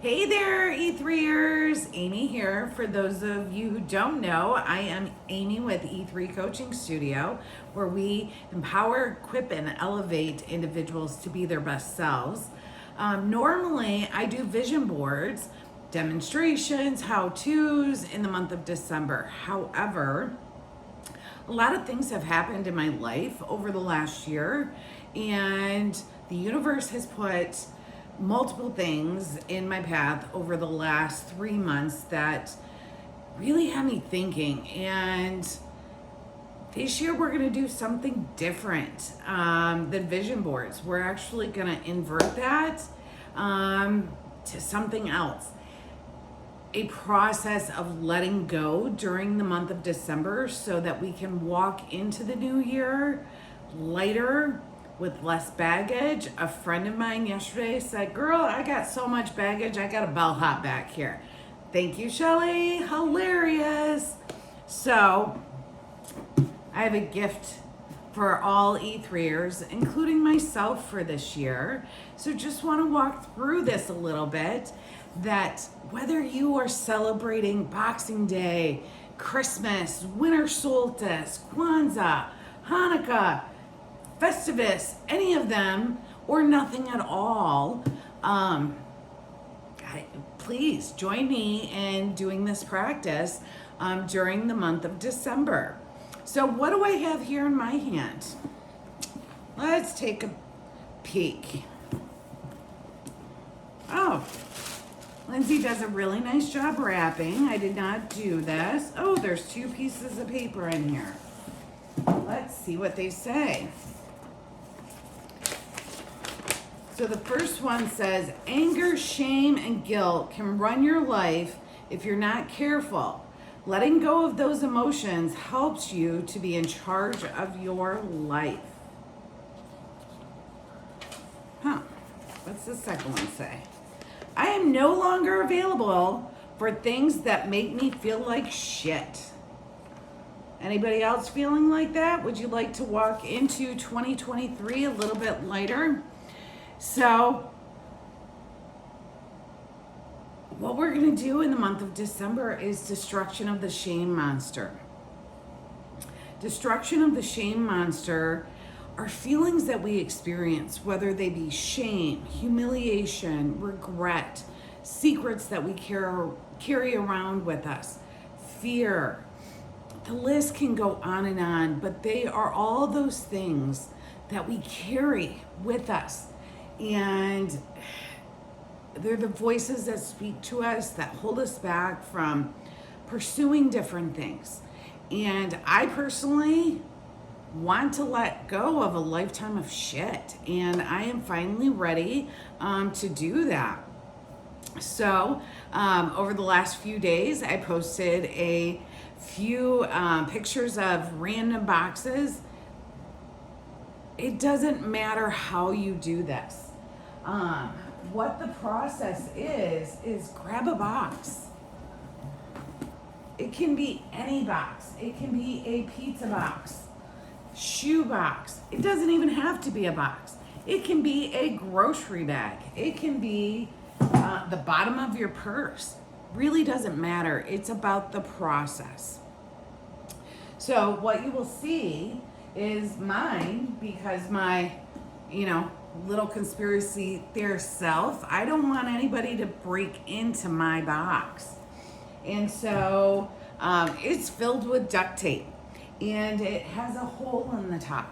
Hey there, E3'ers. Amy here. For those of you who don't know, I am Amy with E3 Coaching Studio, where we empower, equip, and elevate individuals to be their best selves. Normally, I do vision boards, demonstrations, how-tos in the month of December. However, a lot of things have happened in my life over the last year, and the universe has put multiple things in my path over the last 3 months that really had me thinking. And this year we're going to do something different than vision boards. We're actually going to invert that to something else. A process of letting go during the month of December so that we can walk into the new year lighter, with less baggage. A friend of mine yesterday said, "Girl, I got so much baggage, I got a bellhop back here." Thank you, Shelly. Hilarious. So, I have a gift for all E3'ers, including myself, for this year. So just want to walk through this a little bit, that whether you are celebrating Boxing Day, Christmas, winter solstice, Kwanzaa, Hanukkah, Festivus, any of them, or nothing at all, please join me in doing this practice during the month of December. So what do I have here in my hand? Let's take a peek. Oh, Lindsay does a really nice job wrapping. I did not do this. Oh, there's 2 pieces of paper in here. Let's see what they say. So the first one says, anger, shame, and guilt can run your life if you're not careful. Letting go of those emotions helps you to be in charge of your life. What's the second one say? I am no longer available for things that make me feel like shit. Anybody else feeling like that? Would you like to walk into 2023 a little bit lighter? So, what we're going to do in the month of December is destruction of the shame monster. Destruction of the shame monster are feelings that we experience, whether they be shame, humiliation, regret, secrets that we carry around with us, fear. The list can go on, but they are all those things that we carry with us. And they're the voices that speak to us, that hold us back from pursuing different things. And I personally want to let go of a lifetime of shit. And I am finally ready to do that. So over the last few days, I posted a few pictures of random boxes. It doesn't matter how you do this. What the process is grab a box. It can be any box. It can be a pizza box, shoe box. It doesn't even have to be a box. It can be a grocery bag. It can be the bottom of your purse. Really doesn't matter. It's about the process. So what you will see is mine, because my, little conspiracy theorist self, I don't want anybody to break into my box. And so it's filled with duct tape, and it has a hole in the top.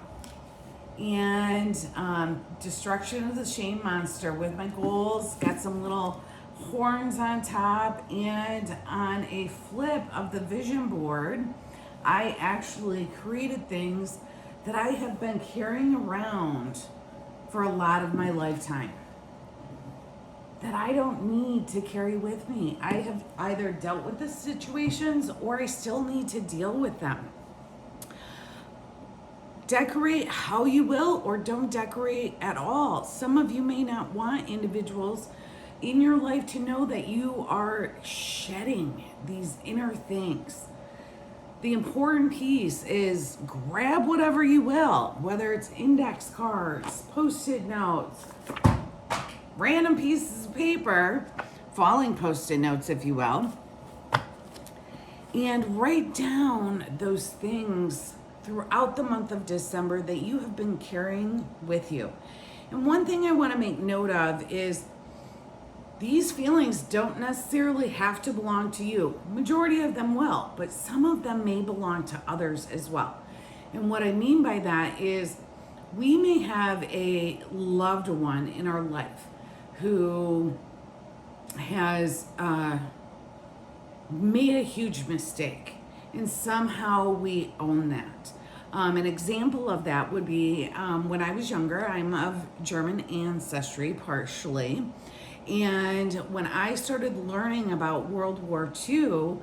And destruction of the shame monster with my goals, got some little horns on top, and on a flip of the vision board, I actually created things that I have been carrying around for a lot of my lifetime that I don't need to carry with me. I have either dealt with the situations or I still need to deal with them. Decorate how you will, or don't decorate at all. Some of you may not want individuals in your life to know that you are shedding these inner things. The important piece is grab whatever you will, whether it's index cards, Post-it notes, random pieces of paper falling post-it notes, if you will, and write down those things throughout the month of December that you have been carrying with you. And one thing I want to make note of is these feelings don't necessarily have to belong to you. Majority of them will, but some of them may belong to others as well. And what I mean by that is we may have a loved one in our life who has made a huge mistake, and somehow we own that. An example of that would be when I was younger. I'm of German ancestry partially, and when I started learning about World War II,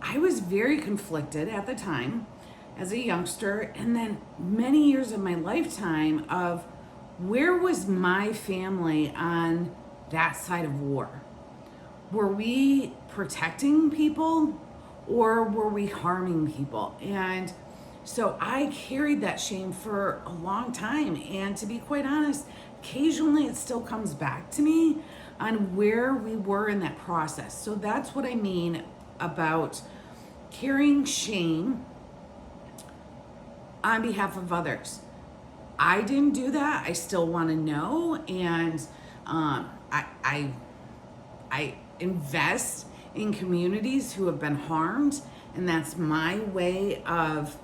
I was very conflicted at the time as a youngster, and then many years of my lifetime of where was my family on that side of war? Were we protecting people or were we harming people? And so I carried that shame for a long time. And to be quite honest, occasionally it still comes back to me on where we were in that process. So that's what I mean about carrying shame on behalf of others. I didn't do that. I still want to know. And I invest in communities who have been harmed, and that's my way of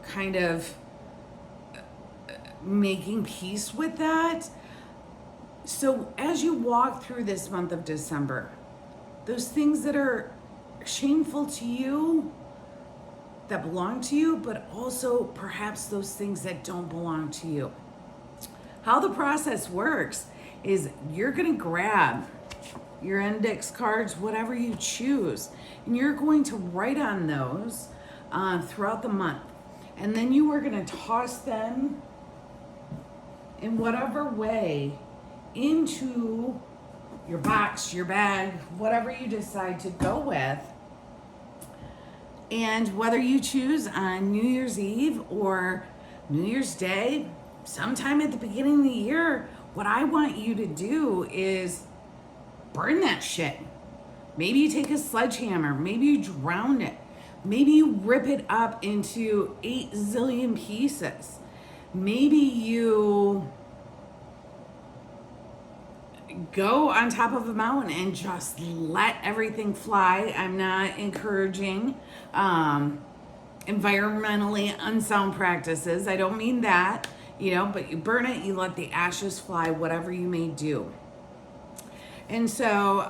kind of making peace with that. So as you walk through this month of December, those things that are shameful to you, that belong to you, but also perhaps those things that don't belong to you. How the process works is you're going to grab your index cards, whatever you choose, and you're going to write on those throughout the month. And then you are going to toss them in whatever way into your box, your bag, whatever you decide to go with. And whether you choose on New Year's Eve or New Year's Day, sometime at the beginning of the year, what I want you to do is burn that shit. Maybe you take a sledgehammer, maybe you drown it, maybe you rip it up into 8 zillion pieces. Maybe you go on top of a mountain and just let everything fly. I'm not encouraging environmentally unsound practices. I don't mean that, but you burn it, you let the ashes fly, whatever you may do. And so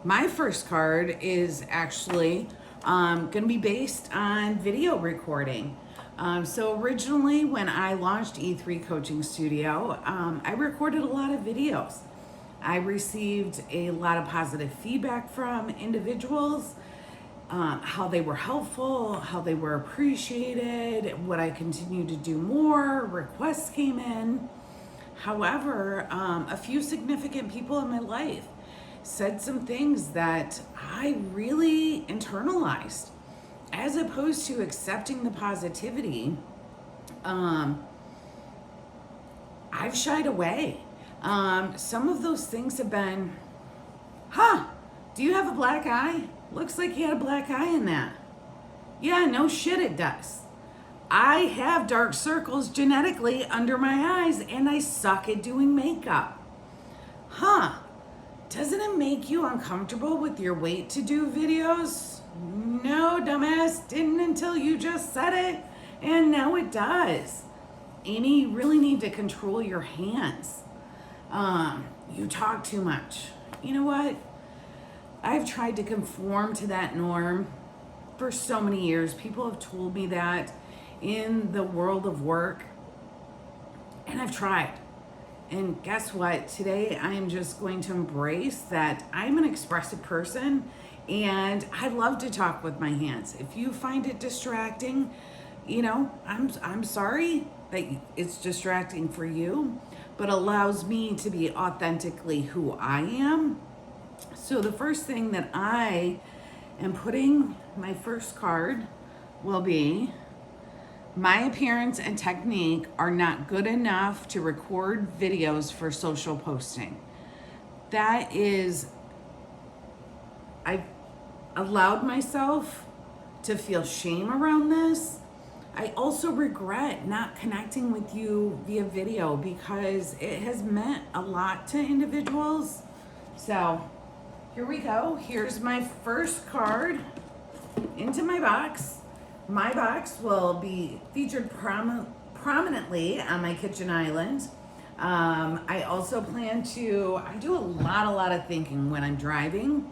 my first card is actually going to be based on video recording. So originally when I launched E3 Coaching Studio, I recorded a lot of videos. I received a lot of positive feedback from individuals, how they were helpful, how they were appreciated, would I continue to do more, requests came in. However, a few significant people in my life said some things that I really internalized. As opposed to accepting the positivity, I've shied away. Some of those things have been, do you have a black eye? Looks like you had a black eye in that. Yeah, no shit it does. I have dark circles genetically under my eyes and I suck at doing makeup. Doesn't it make you uncomfortable with your weight to do videos? No, dumbass, didn't until you just said it, and now it does. Amy, you really need to control your hands. You talk too much. You know what? I've tried to conform to that norm for so many years. People have told me that in the world of work, and I've tried. And guess what? Today I am just going to embrace that I'm an expressive person and I love to talk with my hands. If you find it distracting, I'm sorry that it's distracting for you, but allows me to be authentically who I am. So the first thing that I am putting, my first card will be, my appearance and technique are not good enough to record videos for social posting. that is, I've allowed myself to feel shame around this. I also regret not connecting with you via video because it has meant a lot to individuals. So here we go. Here's my first card into my box. My box will be featured prominently on my kitchen island. I also plan to, I do a lot of thinking when I'm driving,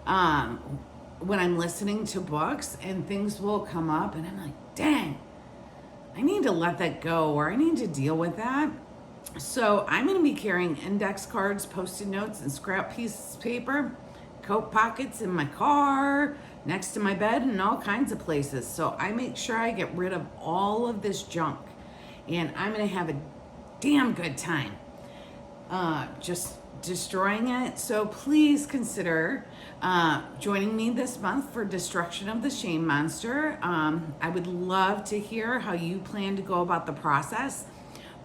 when I'm listening to books, and things will come up and I'm like, dang, I need to let that go, or I need to deal with that. So I'm going to be carrying index cards, post-it notes, and scrap pieces of paper, coat pockets in my car, next to my bed, and all kinds of places. So I make sure I get rid of all of this junk, and I'm going to have a damn good time just destroying it. So please consider joining me this month for Destruction of the Shame Monster. I would love to hear how you plan to go about the process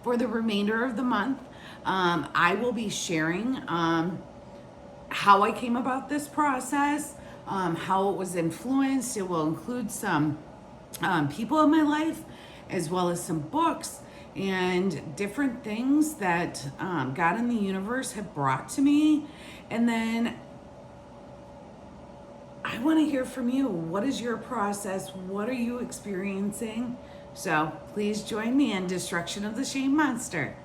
for the remainder of the month. I will be sharing how I came about this process, how it was influenced. It will include some people in my life, as well as some books and different things that God and the universe have brought to me. And then I want to hear from you. What is your process? What are you experiencing? So please join me in Destruction of the Shame Monster.